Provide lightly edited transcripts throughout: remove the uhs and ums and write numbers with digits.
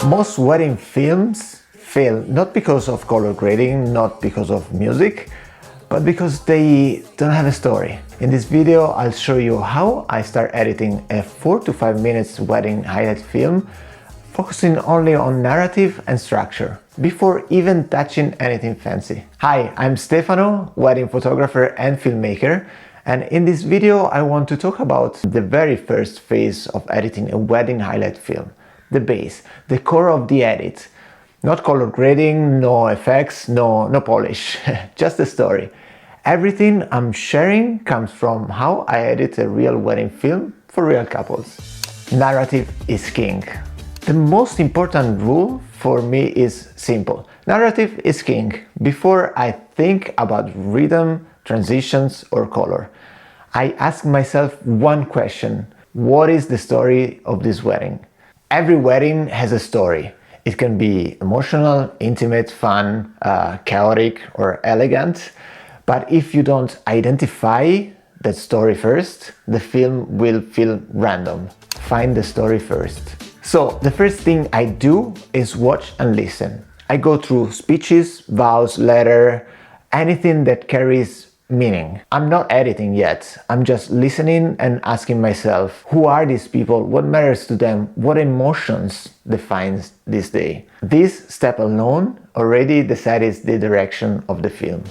Most wedding films fail not because of color grading, not because of music, but because they don't have a story. In this video, I'll show you how I start editing a 4 to 5 minutes wedding highlight film, focusing only on narrative and structure, before even touching anything fancy. Hi, I'm Stefano, wedding photographer and filmmaker, and in this video I want to talk about the very first phase of editing a wedding highlight film. The base, the core of the edit. Not color grading, no effects, no polish, just the story. Everything I'm sharing comes from how I edit a real wedding film for real couples. Narrative is king. The most important rule for me is simple. Narrative is king. Before I think about rhythm, transitions or color, I ask myself one question. What is the story of this wedding? Every wedding has a story. It can be emotional, intimate, fun, chaotic or elegant. But if you don't identify that story first, the film will feel random. Find the story first. So the first thing I do is watch and listen. I go through speeches, vows, letter, anything that carries meaning. I'm not editing yet. I'm just listening and asking myself, who are these people? What matters to them? What emotions defines this day? This step alone already decides the direction of the film.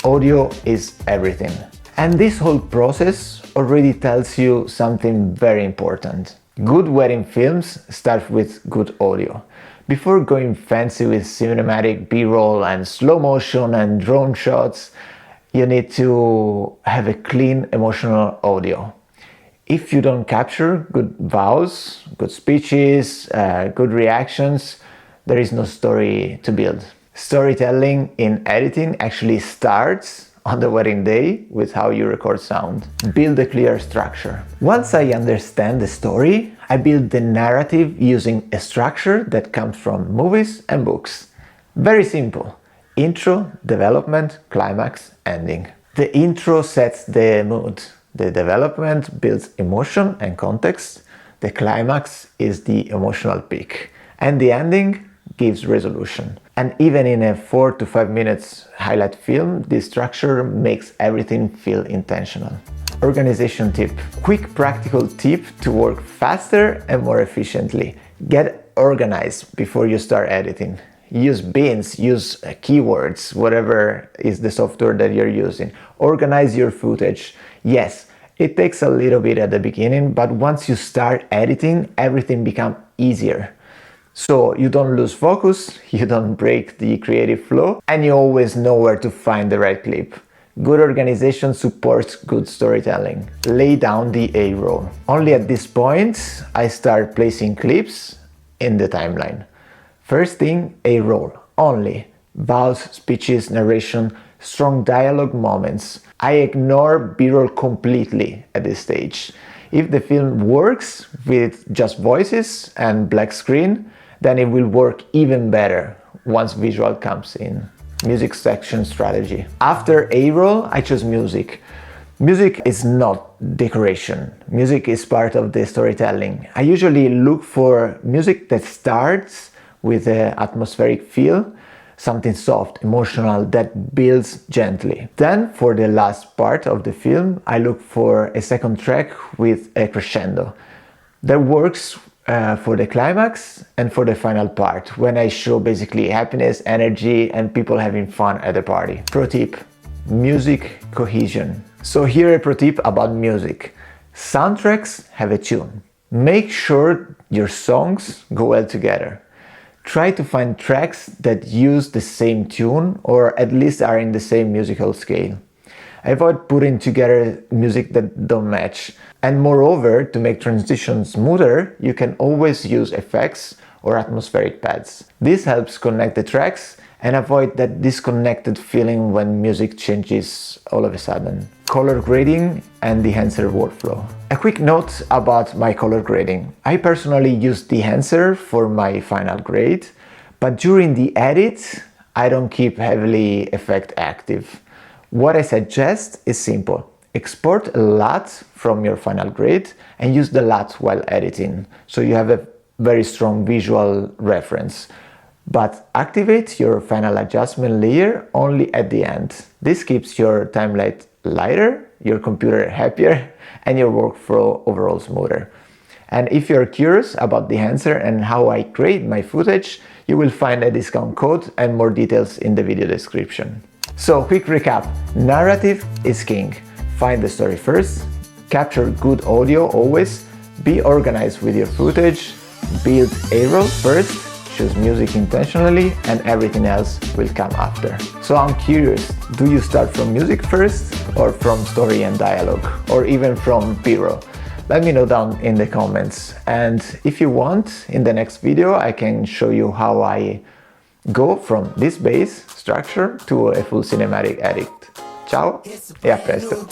Audio is everything. And this whole process already tells you something very important. Good wedding films start with good audio. Before going fancy with cinematic B-roll and slow motion and drone shots, you need to have a clean emotional audio. If you don't capture good vows, good speeches, good reactions, there is no story to build. Storytelling in editing actually starts on the wedding day with how you record sound. Build a clear structure. Once I understand the story, I build the narrative using a structure that comes from movies and books. Very simple. Intro, development, climax, ending. The intro sets the mood. The development builds emotion and context. The climax is the emotional peak. And the ending gives resolution. And even in a 4 to 5 minutes highlight film, this structure makes everything feel intentional. Organization tip. Quick practical tip to work faster and more efficiently. Get organized before you start editing. Use bins, use keywords, whatever is the software that you're using. Organize your footage. Yes, it takes a little bit at the beginning, but once you start editing, everything becomes easier. So you don't lose focus, you don't break the creative flow, and you always know where to find the right clip. Good organization supports good storytelling. Lay down the A-roll. Only at this point, I start placing clips in the timeline. First thing, A-roll. Only. Vows, speeches, narration, strong dialogue moments. I ignore B-roll completely at this stage. If the film works with just voices and black screen, then it will work even better once visual comes in. Music section strategy. After A-roll, I choose music. Music is not decoration. Music is part of the storytelling. I usually look for music that starts with an atmospheric feel, something soft, emotional, that builds gently. Then, for the last part of the film, I look for a second track with a crescendo. That works for the climax and for the final part, when I show basically happiness, energy, and people having fun at the party. Pro tip, music cohesion. So here a pro tip about music. Soundtracks have a tune. Make sure your songs go well together. Try to find tracks that use the same tune or at least are in the same musical scale. Avoid putting together music that don't match. And moreover, to make transitions smoother, you can always use effects or atmospheric pads. This helps connect the tracks and avoid that disconnected feeling when music changes all of a sudden. Color grading and Dehancer workflow. A quick note about my color grading. I personally use Dehancer for my final grade, but during the edit, I don't keep heavily effect active. What I suggest is simple. Export a LUT from your final grade and use the LUT while editing, so you have a very strong visual reference. But activate your final adjustment layer only at the end. This keeps your timeline lighter, your computer happier, and your workflow overall smoother. And if you're curious about Dehancer and how I create my footage, you will find a discount code and more details in the video description. So, quick recap. Narrative is king. Find the story first, capture good audio always, be organized with your footage, build A-roll first, choose music intentionally, and everything else will come after. So I'm curious, do you start from music first, or from story and dialogue, or even from B-roll? Let me know down in the comments. And if you want, in the next video I can show you how I go from this base structure to a full cinematic edit. Ciao e a presto!